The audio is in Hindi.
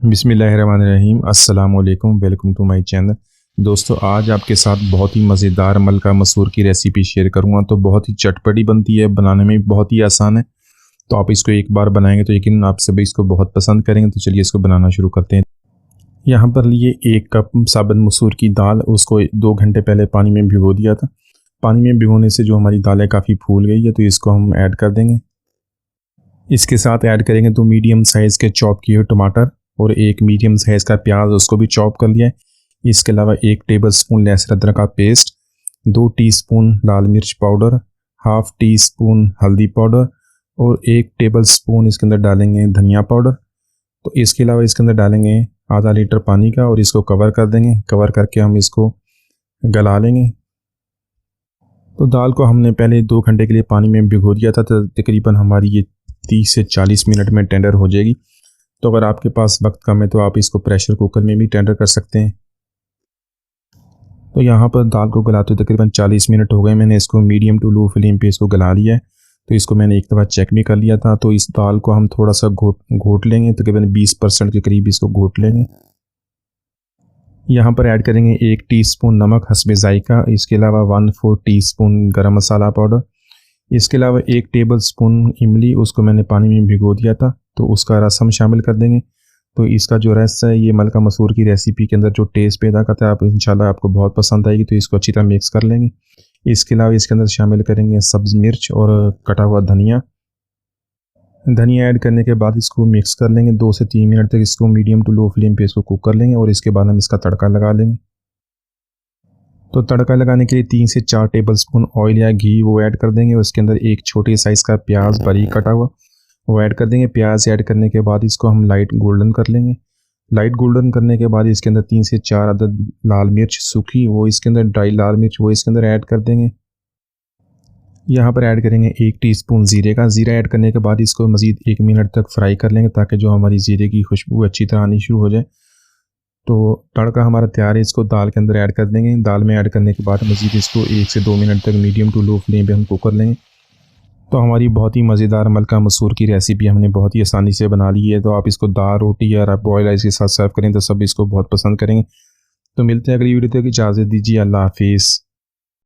बिस्मिल्लाहिर्रहमानिर्रहीम। अस्सलाम वालेकुम, वेलकम टू माय चैनल। दोस्तों, आज आपके साथ बहुत ही मज़ेदार मलका मसूर की रेसिपी शेयर करूँगा। तो बहुत ही चटपटी बनती है, बनाने में बहुत ही आसान है। तो आप इसको एक बार बनाएंगे तो यकीनन आप सभी इसको बहुत पसंद करेंगे। तो चलिए इसको बनाना शुरू करते हैं। यहाँ पर लिए 1 कप साबुत मसूर की दाल, उसको 2 घंटे पहले पानी में भिगो दिया था। पानी में भिगोने से जो हमारी दाल है काफ़ी फूल गई है, तो इसको हम ऐड कर देंगे। इसके साथ ऐड करेंगे 2 मीडियम साइज़ के चॉप किए हुए टमाटर और 1 मीडियम साइज़ का प्याज, उसको भी चॉप कर लिया है। इसके अलावा 1 टेबलस्पून लहसुन अदरक का पेस्ट, 2 टीस्पून लाल मिर्च पाउडर, हाफ टी स्पून हल्दी पाउडर और 1 टेबलस्पून इसके अंदर डालेंगे धनिया पाउडर। तो इसके अलावा इसके अंदर डालेंगे आधा लीटर पानी का और इसको कवर कर देंगे। कवर करके हम इसको गला लेंगे। तो दाल को हमने पहले 2 घंटे के लिए पानी में भिगो दिया था, तो तकरीबन हमारी ये 30 से 40 मिनट में टेंडर हो जाएगी। तो अगर आपके पास वक्त कम है तो आप इसको प्रेशर कुकर में भी टेंडर कर सकते हैं। तो यहाँ पर दाल को गलाते तकरीबन 40 मिनट हो गए। मैंने इसको मीडियम टू लो फ्लेम पे इसको गला लिया है। तो इसको मैंने एक दफ़ा चेक भी कर लिया था। तो इस दाल को हम थोड़ा सा घोट लेंगे, तकरीबन 20% के करीब इसको घोट लेंगे। यहाँ पर ऐड करेंगे 1 टीस्पून नमक हस्बे जायका। इसके अलावा 1/4 टीस्पून गरम मसाला पाउडर। इसके अलावा 1 टेबलस्पून इमली, उसको मैंने पानी में भिगो दिया था, तो उसका रस हम शामिल कर देंगे। तो इसका जो रस है ये मलका मसूर की रेसिपी के अंदर जो टेस्ट पैदा करता है, आप इंशाल्लाह आपको बहुत पसंद आएगी। तो इसको अच्छी तरह मिक्स कर लेंगे। इसके अलावा इसके अंदर शामिल करेंगे सब्ज़ मिर्च और कटा हुआ धनिया। धनिया ऐड करने के बाद इसको मिक्स कर लेंगे। 2 से 3 मिनट तक इसको मीडियम टू लो फ्लेम पे इसको कुक कर लेंगे और इसके बाद हम इसका तड़का लगा लेंगे। तो तड़का लगाने के लिए 3 से 4 टेबलस्पून ऑयल या घी वो ऐड कर देंगे। उसके अंदर 1 छोटे साइज़ का प्याज बारीक कटा हुआ वो ऐड कर देंगे। प्याज ऐड करने के बाद इसको हम लाइट गोल्डन कर लेंगे। लाइट गोल्डन करने के बाद इसके अंदर 3 से 4 अदद लाल मिर्च सूखी, वो इसके अंदर ड्राई लाल मिर्च वो इसके अंदर ऐड कर देंगे। यहाँ पर ऐड करेंगे 1 टीस्पून ज़ीरे का। ज़ीरा ऐड करने के बाद इसको मज़ीद 1 मिनट तक फ्राई कर लेंगे, ताकि जो हमारी ज़ीरे की खुशबू अच्छी तरह आनी शुरू हो जाए। तो तड़का हमारा तैयार है। इसको दाल के अंदर ऐड कर देंगे। दाल में ऐड करने के बाद मज़ीद इसको 1 से 2 मिनट तक मीडियम टू लो फ्लेम पे हम कुक कर लेंगे। तो हमारी बहुत ही मज़ेदार मलका मसूर की रेसिपी हमने बहुत ही आसानी से बना ली है। तो आप इसको दाल, रोटी या बॉयल राइस के साथ सर्व करें तो सब इसको बहुत पसंद करेंगे। तो मिलते हैं अगली वीडियो तक, इजाज़त दीजिए। अल्लाह हाफिज़।